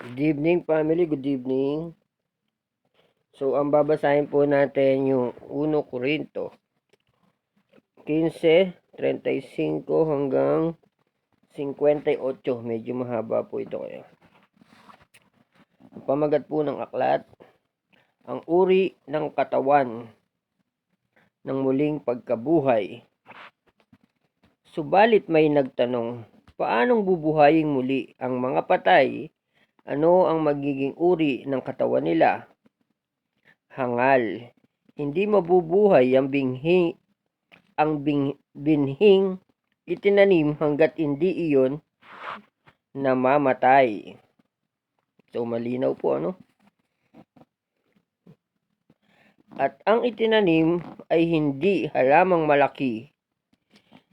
Good evening family, good evening. So ang babasahin po natin yung 1 Corinto 15:35 hanggang 58. Medyo mahaba po ito kaya. Ang pamagat po ng aklat, ang uri ng katawan ng muling pagkabuhay. Subalit may nagtanong, paanong bubuhayin muli ang mga patay? Ano ang magiging uri ng katawan nila? Hangal, hindi mabubuhay ang binhing itinanim hanggat hindi iyon namamatay. So malinaw po ano? At ang itinanim ay hindi halamang malaki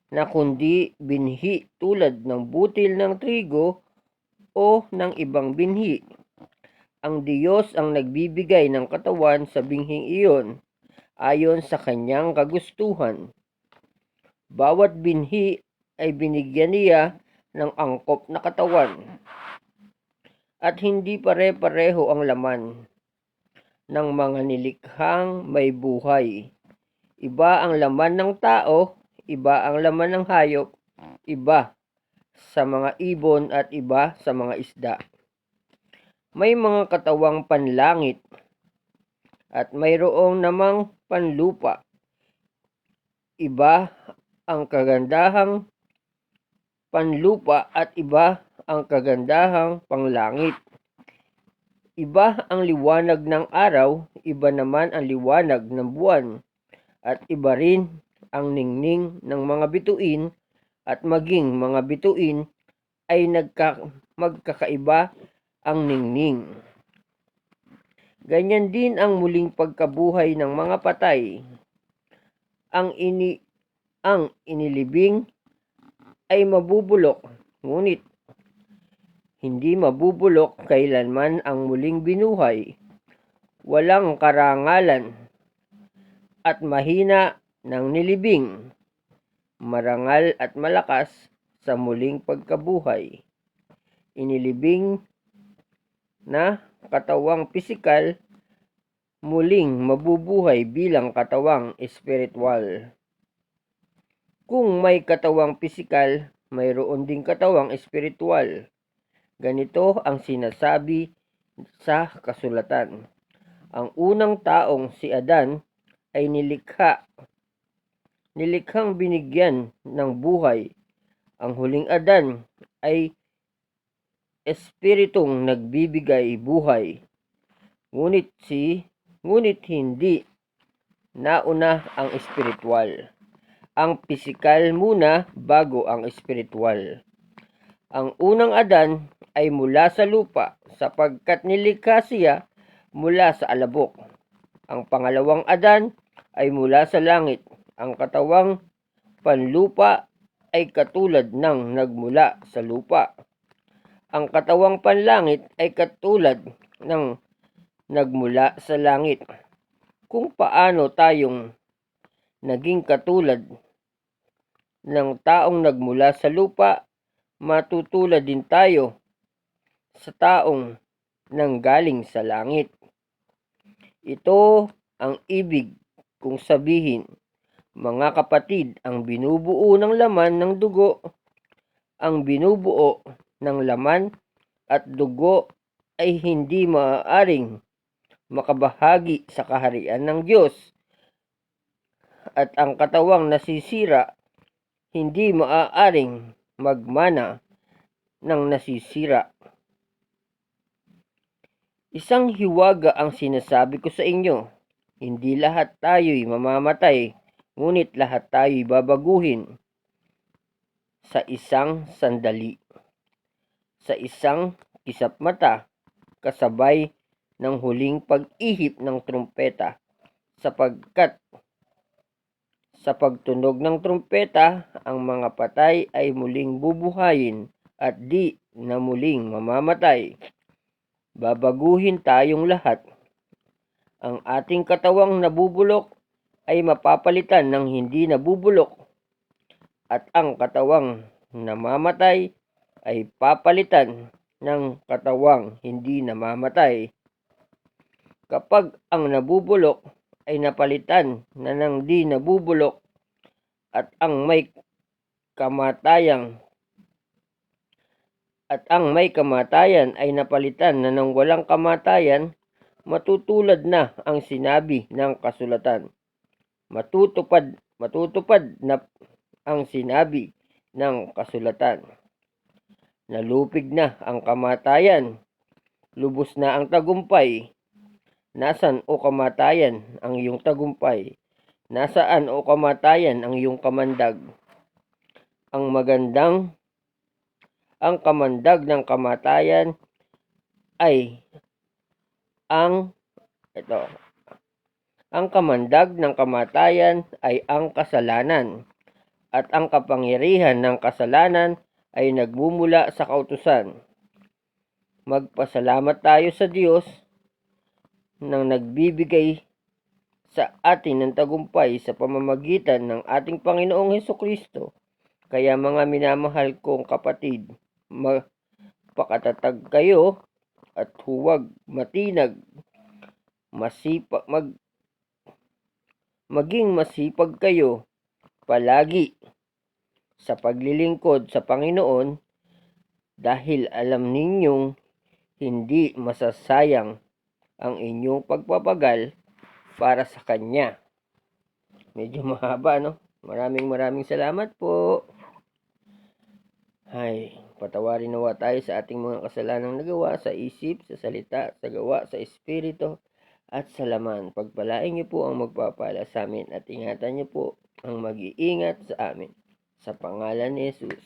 na kundi binhi tulad ng butil ng trigo o ng ibang binhi. Ang Diyos ang nagbibigay ng katawan sa binhing iyon ayon sa kanyang kagustuhan. Bawat binhi ay binigyan niya ng angkop na katawan at hindi pare-pareho ang laman ng mga nilikhang may buhay. Iba ang laman ng tao, iba ang laman ng hayop, iba sa mga ibon at iba sa mga isda. May mga katawang panlangit at mayroong namang panlupa. Iba ang kagandahang panlupa at iba ang kagandahang panglangit. Iba ang liwanag ng araw, iba naman ang liwanag ng buwan, at iba rin ang ningning ng mga bituin, at maging mga bituin ay magkakaiba ang ningning. Ganyan din ang muling pagkabuhay ng mga patay. Ang inilibing ay mabubulok, ngunit hindi mabubulok kailanman ang muling binuhay. Walang karangalan at mahina ng nilibing, marangal at malakas sa muling pagkabuhay. Inilibing na katawang pisikal muling mabubuhay bilang katawang espiritual. Kung may katawang pisikal, mayroon ding katawang espiritual. Ganito ang sinasabi sa kasulatan. Ang unang taong si Adan ay nilikhang binigyan ng buhay. Ang huling Adan ay espiritong nagbibigay buhay. Ngunit hindi nauna ang espiritual. Ang pisikal muna bago ang espiritual. Ang unang Adan ay mula sa lupa sapagkat nilikha siya mula sa alabok. Ang pangalawang Adan ay mula sa langit. Ang katawang panlupa ay katulad ng nagmula sa lupa. Ang katawang panlangit ay katulad ng nagmula sa langit. Kung paano tayong naging katulad ng taong nagmula sa lupa, matutulad din tayo sa taong nanggaling sa langit. Ito ang ibig kong sabihin, mga kapatid, ang binubuo ng laman ng dugo, ang binubuo ng laman at dugo ay hindi maaaring makabahagi sa kaharian ng Diyos. At ang katawang nasisira, hindi maaaring magmana ng nasisira. Isang hiwaga ang sinasabi ko sa inyo, hindi lahat tayo'y mamamatay, ngunit lahat tayo'y babaguhin sa isang sandali, sa isang kisap mata, kasabay ng huling pag-ihip ng trumpeta, sapagkat sa pagtunog ng trumpeta, ang mga patay ay muling bubuhayin at di na muling mamamatay. Babaguhin tayong lahat. Ang ating katawang nabubulok ay mapapalitan ng hindi nabubulok at ang katawang namamatay ay papalitan ng katawang hindi namamatay. Kapag ang nabubulok ay napalitan na ng di nabubulok at ang may kamatayan ay napalitan na ng walang kamatayan, matutulad na ang sinabi ng kasulatan. Matutupad na ang sinabi ng kasulatan. Nalupig na ang kamatayan, lubos na ang tagumpay. Nasaan o kamatayan ang iyong tagumpay? Nasaan o kamatayan ang iyong kamandag? Ang kamandag ng kamatayan ay ang kasalanan, at ang kapangyarihan ng kasalanan ay nagmumula sa kautusan. Magpasalamat tayo sa Diyos nang nagbibigay sa atin ng tagumpay sa pamamagitan ng ating Panginoong Hesukristo. Kaya mga minamahal kong kapatid, magpakatatag kayo at huwag matinag, maging masipag kayo palagi sa paglilingkod sa Panginoon, dahil alam ninyong hindi masasayang ang inyong pagpapagal para sa Kanya. Medyo mahaba, no? Maraming salamat po. Patawarin nawa tayo sa ating mga kasalanang nagawa sa isip, sa salita, sa gawa, sa espiritu, at sa laman. Pagpalain niyo po ang magpapala sa amin at ingatan niyo po ang mag-iingat sa amin. Sa pangalan ni Jesus.